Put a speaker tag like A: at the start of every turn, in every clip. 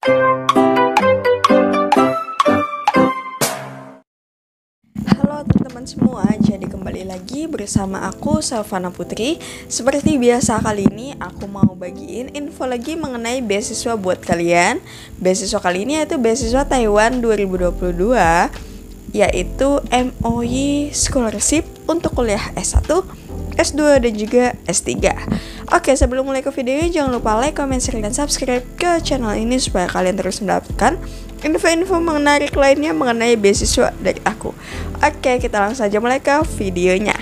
A: Halo teman-teman semua, jadi kembali lagi bersama aku Salvana Putri. Seperti biasa kali ini aku mau bagiin info lagi mengenai beasiswa buat kalian. Beasiswa kali ini yaitu beasiswa Taiwan 2022, yaitu MOE Scholarship untuk kuliah S1, S2 dan juga S3. Oke, sebelum mulai ke videonya jangan lupa like, comment, share, dan subscribe ke channel ini supaya kalian terus mendapatkan info-info menarik lainnya mengenai beasiswa dari aku. Oke, kita langsung saja mulai ke videonya.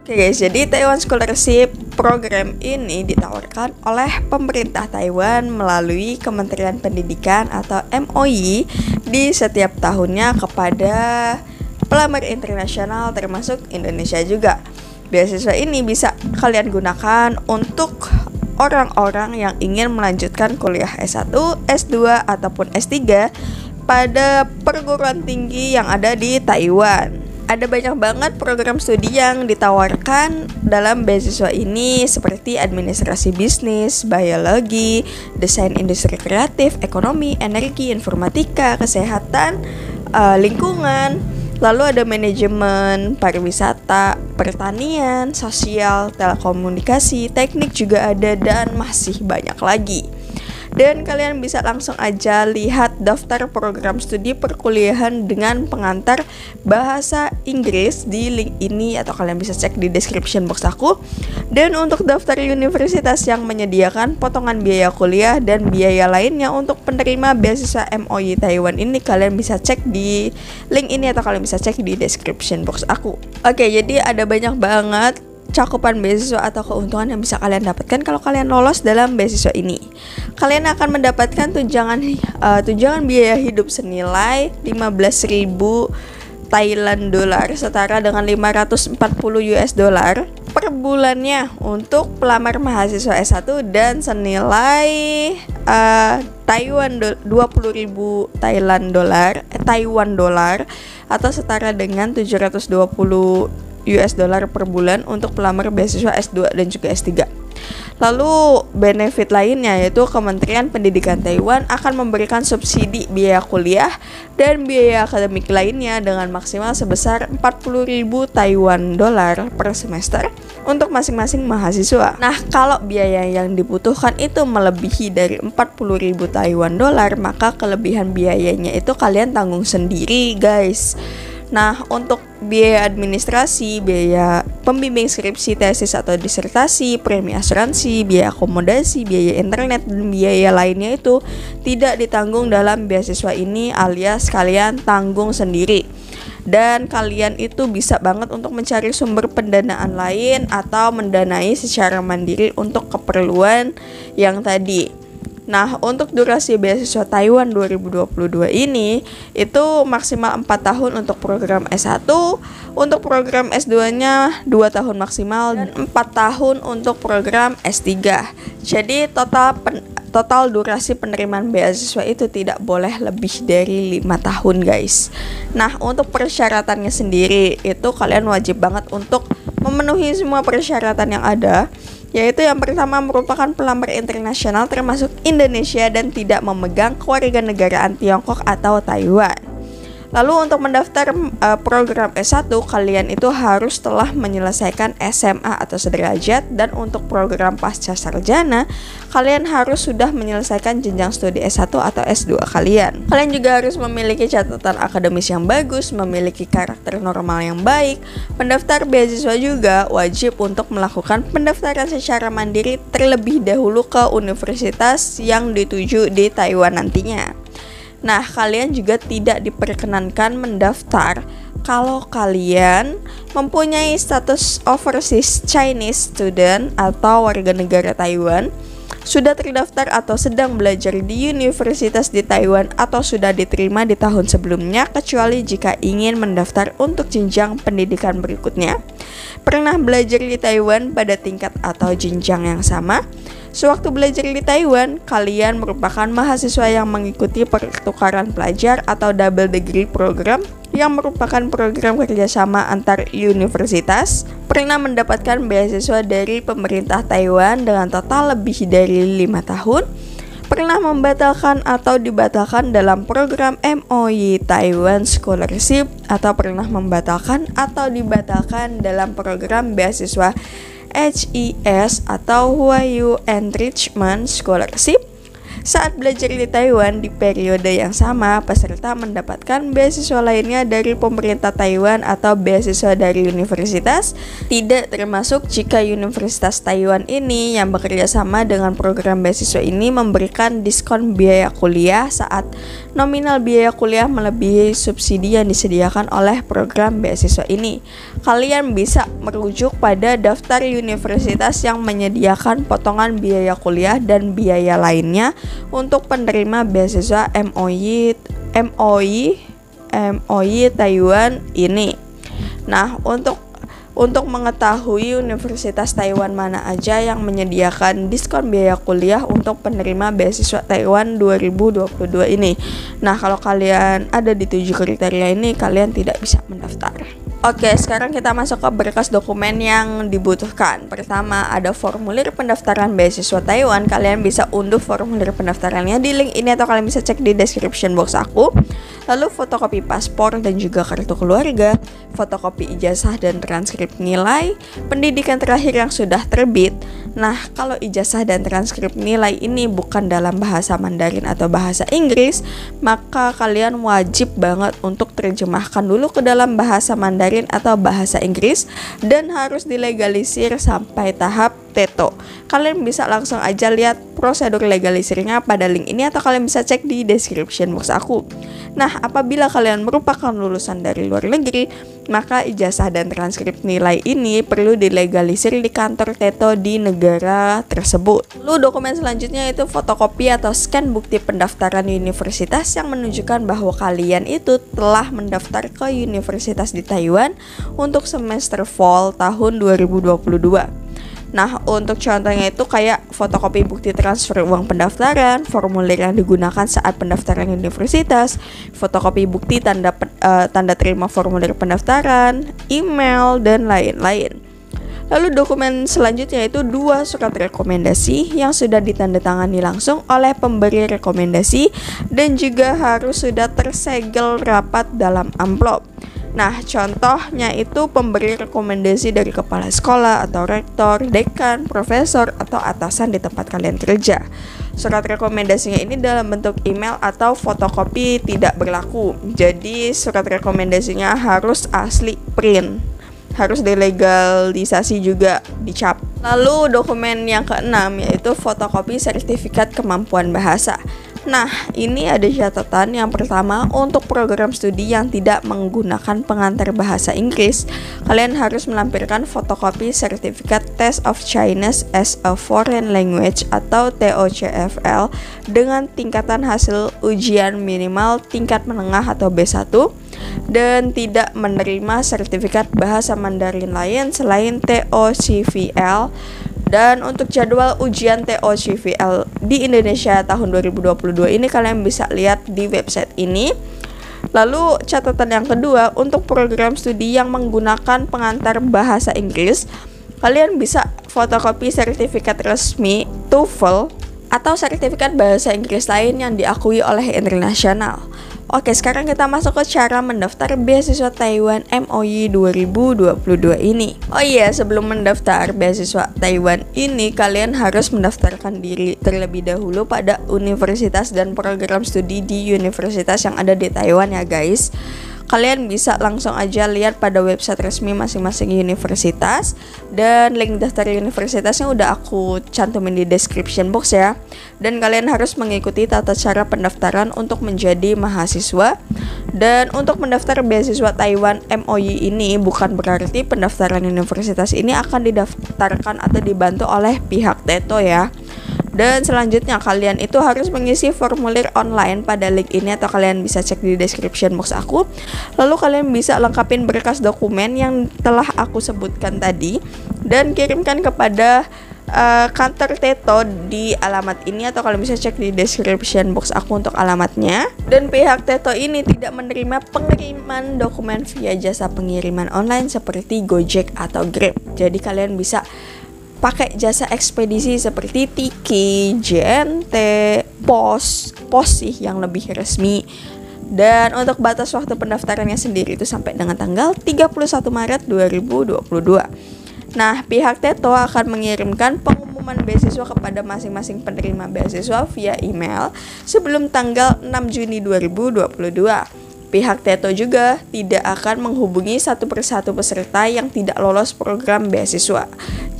A: Oke guys, jadi Taiwan Scholarship program ini ditawarkan oleh pemerintah Taiwan melalui Kementerian Pendidikan atau MOE di setiap tahunnya kepada pelamar internasional termasuk Indonesia juga. Beasiswa ini bisa kalian gunakan untuk orang-orang yang ingin melanjutkan kuliah S1, S2 ataupun S3 pada perguruan tinggi yang ada di Taiwan. Ada banyak banget program studi yang ditawarkan dalam beasiswa ini seperti administrasi bisnis, biologi, desain industri kreatif, ekonomi, energi, informatika, kesehatan, lingkungan, lalu ada manajemen, pariwisata, pertanian, sosial, telekomunikasi, teknik juga ada dan masih banyak lagi. Dan kalian bisa langsung aja lihat daftar program studi perkuliahan dengan pengantar bahasa Inggris di link ini atau kalian bisa cek di description box aku. Dan untuk daftar universitas yang menyediakan potongan biaya kuliah dan biaya lainnya untuk penerima beasiswa MOE Taiwan ini kalian bisa cek di link ini atau kalian bisa cek di description box aku. Oke, jadi ada banyak banget cakupan beasiswa atau keuntungan yang bisa kalian dapatkan kalau kalian lolos dalam beasiswa ini. Kalian akan mendapatkan tunjangan biaya hidup senilai 15.000 Thailand dolar setara dengan 540 US dollar per bulannya untuk pelamar mahasiswa S1 dan senilai Taiwan 20.000 Taiwan dolar atau setara dengan 720 US dollar per bulan untuk pelamar beasiswa S2 dan juga S3. Lalu benefit lainnya yaitu Kementerian Pendidikan Taiwan akan memberikan subsidi biaya kuliah dan biaya akademik lainnya dengan maksimal sebesar 40.000 Taiwan dolar per semester untuk masing-masing mahasiswa. Nah, kalau biaya yang dibutuhkan itu melebihi dari 40.000 Taiwan dolar, maka kelebihan biayanya itu kalian tanggung sendiri, guys. Nah, untuk biaya administrasi, biaya pembimbing skripsi, tesis atau disertasi, premi asuransi, biaya akomodasi, biaya internet, dan biaya lainnya itu tidak ditanggung dalam beasiswa ini alias kalian tanggung sendiri. Dan kalian itu bisa banget untuk mencari sumber pendanaan lain atau mendanai secara mandiri untuk keperluan yang tadi. Nah, untuk durasi beasiswa Taiwan 2022 ini itu maksimal 4 tahun untuk program S1, untuk program S2-nya 2 tahun maksimal dan 4 tahun untuk program S3. Jadi total durasi penerimaan beasiswa itu tidak boleh lebih dari 5 tahun, guys. Nah, untuk persyaratannya sendiri itu kalian wajib banget untuk memenuhi semua persyaratan yang ada, yaitu yang pertama merupakan pelamar internasional termasuk Indonesia dan tidak memegang kewarganegaraan Tiongkok atau Taiwan. Lalu untuk mendaftar program S1 kalian itu harus telah menyelesaikan SMA atau sederajat, dan untuk program pasca sarjana kalian harus sudah menyelesaikan jenjang studi S1 atau S2 kalian. Kalian juga harus memiliki catatan akademis yang bagus, memiliki karakter normal yang baik. Pendaftar beasiswa juga wajib untuk melakukan pendaftaran secara mandiri terlebih dahulu ke universitas yang dituju di Taiwan nantinya. Nah, kalian juga tidak diperkenankan mendaftar kalau kalian mempunyai status overseas Chinese student atau warga negara Taiwan, sudah terdaftar atau sedang belajar di universitas di Taiwan atau sudah diterima di tahun sebelumnya, kecuali jika ingin mendaftar untuk jenjang pendidikan berikutnya. Pernah belajar di Taiwan pada tingkat atau jenjang yang sama, Sewaktu belajar di Taiwan, kalian merupakan mahasiswa yang mengikuti pertukaran pelajar atau double degree program yang merupakan program kerjasama antar universitas, pernah mendapatkan beasiswa dari pemerintah Taiwan dengan total lebih dari 5 tahun, pernah membatalkan atau dibatalkan dalam program MOE Taiwan Scholarship, atau pernah membatalkan atau dibatalkan dalam program beasiswa HES atau Huayu Enrichment Scholarship. Saat belajar di Taiwan di periode yang sama, peserta mendapatkan beasiswa lainnya dari pemerintah Taiwan atau beasiswa dari universitas, tidak termasuk jika Universitas Taiwan ini yang bekerja sama dengan program beasiswa ini memberikan diskon biaya kuliah saat nominal biaya kuliah melebihi subsidi yang disediakan oleh program beasiswa ini. Kalian bisa merujuk pada daftar universitas yang menyediakan potongan biaya kuliah dan biaya lainnya untuk penerima beasiswa MOE Taiwan ini. Nah, untuk mengetahui universitas Taiwan mana aja yang menyediakan diskon biaya kuliah untuk penerima beasiswa Taiwan 2022 ini. Nah, kalau kalian ada di 7 kriteria ini, kalian tidak bisa mendaftar. Oke, sekarang kita masuk ke berkas dokumen yang dibutuhkan. Pertama, ada formulir pendaftaran beasiswa Taiwan. Kalian bisa unduh formulir pendaftarannya di link ini atau kalian bisa cek di description box aku. Lalu fotokopi paspor dan juga kartu keluarga, fotokopi ijazah dan transkrip nilai, pendidikan terakhir yang sudah terbit. Nah, kalau ijazah dan transkrip nilai ini bukan dalam bahasa Mandarin atau bahasa Inggris, maka kalian wajib banget untuk terjemahkan dulu ke dalam bahasa Mandarin atau bahasa Inggris dan harus dilegalisir sampai tahap TETO. Kalian bisa langsung aja lihat prosedur legalisirnya pada link ini atau kalian bisa cek di description box aku. Nah, apabila kalian merupakan lulusan dari luar negeri, maka ijazah dan transkrip nilai ini perlu dilegalisir di kantor TETO di negara tersebut. Lalu dokumen selanjutnya itu fotokopi atau scan bukti pendaftaran universitas yang menunjukkan bahwa kalian itu telah mendaftar ke universitas di Taiwan untuk semester fall tahun 2022. Nah, untuk contohnya itu kayak fotokopi bukti transfer uang pendaftaran, formulir yang digunakan saat pendaftaran universitas, fotokopi bukti tanda terima formulir pendaftaran, email, dan lain-lain. Lalu dokumen selanjutnya itu 2 surat rekomendasi yang sudah ditandatangani langsung oleh pemberi rekomendasi dan juga harus sudah tersegel rapat dalam amplop. Nah, contohnya itu pemberi rekomendasi dari kepala sekolah atau rektor, dekan, profesor, atau atasan di tempat kalian kerja. Surat rekomendasinya ini dalam bentuk email atau fotokopi tidak berlaku. Jadi, surat rekomendasinya harus asli print. Harus dilegalisasi juga, dicap. Lalu dokumen yang keenam yaitu fotokopi sertifikat kemampuan bahasa. Nah, ini ada catatan. Yang pertama, untuk program studi yang tidak menggunakan pengantar bahasa Inggris, kalian harus melampirkan fotokopi sertifikat Test of Chinese as a Foreign Language atau TOCFL dengan tingkatan hasil ujian minimal tingkat menengah atau B1 dan tidak menerima sertifikat bahasa Mandarin lain selain TOCFL. Dan untuk jadwal ujian TOCFL di Indonesia tahun 2022 ini kalian bisa lihat di website ini. Lalu catatan yang kedua, untuk program studi yang menggunakan pengantar bahasa Inggris, kalian bisa fotokopi sertifikat resmi TOEFL atau sertifikat bahasa Inggris lain yang diakui oleh internasional. Oke, sekarang kita masuk ke cara mendaftar beasiswa Taiwan MOE 2022 ini. Oh iya, sebelum mendaftar beasiswa Taiwan ini, kalian harus mendaftarkan diri terlebih dahulu pada universitas dan program studi di universitas yang ada di Taiwan ya guys. Kalian bisa langsung aja lihat pada website resmi masing-masing universitas, dan link daftar universitasnya udah aku cantumin di description box ya. Dan kalian harus mengikuti tata cara pendaftaran untuk menjadi mahasiswa. Dan untuk mendaftar beasiswa Taiwan MOE ini bukan berarti pendaftaran universitas ini akan didaftarkan atau dibantu oleh pihak TETO ya. Dan selanjutnya kalian itu harus mengisi formulir online pada link ini atau kalian bisa cek di description box aku. Lalu kalian bisa lengkapin berkas dokumen yang telah aku sebutkan tadi dan kirimkan kepada kantor Teto di alamat ini, atau kalian bisa cek di description box aku untuk alamatnya. Dan pihak Teto ini tidak menerima pengiriman dokumen via jasa pengiriman online seperti Gojek atau Grab. Jadi kalian bisa pakai jasa ekspedisi seperti Tiki, JNT, Pos sih yang lebih resmi. Dan untuk batas waktu pendaftarannya sendiri itu sampai dengan tanggal 31 Maret 2022. Nah, pihak Teto akan mengirimkan pengumuman beasiswa kepada masing-masing penerima beasiswa via email sebelum tanggal 6 Juni 2022. Pihak Teto juga tidak akan menghubungi satu persatu peserta yang tidak lolos program beasiswa.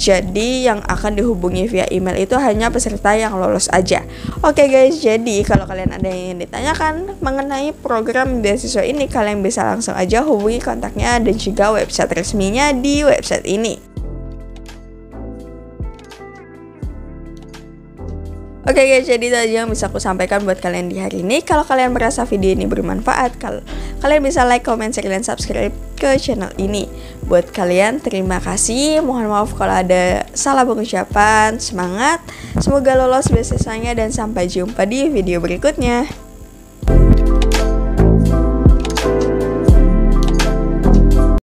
A: Jadi yang akan dihubungi via email itu hanya peserta yang lolos aja. Oke guys, jadi kalau kalian ada yang ingin ditanyakan mengenai program beasiswa ini, kalian bisa langsung aja hubungi kontaknya dan juga website resminya di website ini. Oke guys, jadi itu aja yang bisa aku sampaikan buat kalian di hari ini. Kalau kalian merasa video ini bermanfaat, kalian bisa like, comment, share, dan subscribe ke channel ini. Buat kalian, terima kasih. Mohon maaf kalau ada salah pengucapan. Semangat, semoga lolos beasiswanya dan sampai jumpa di video berikutnya.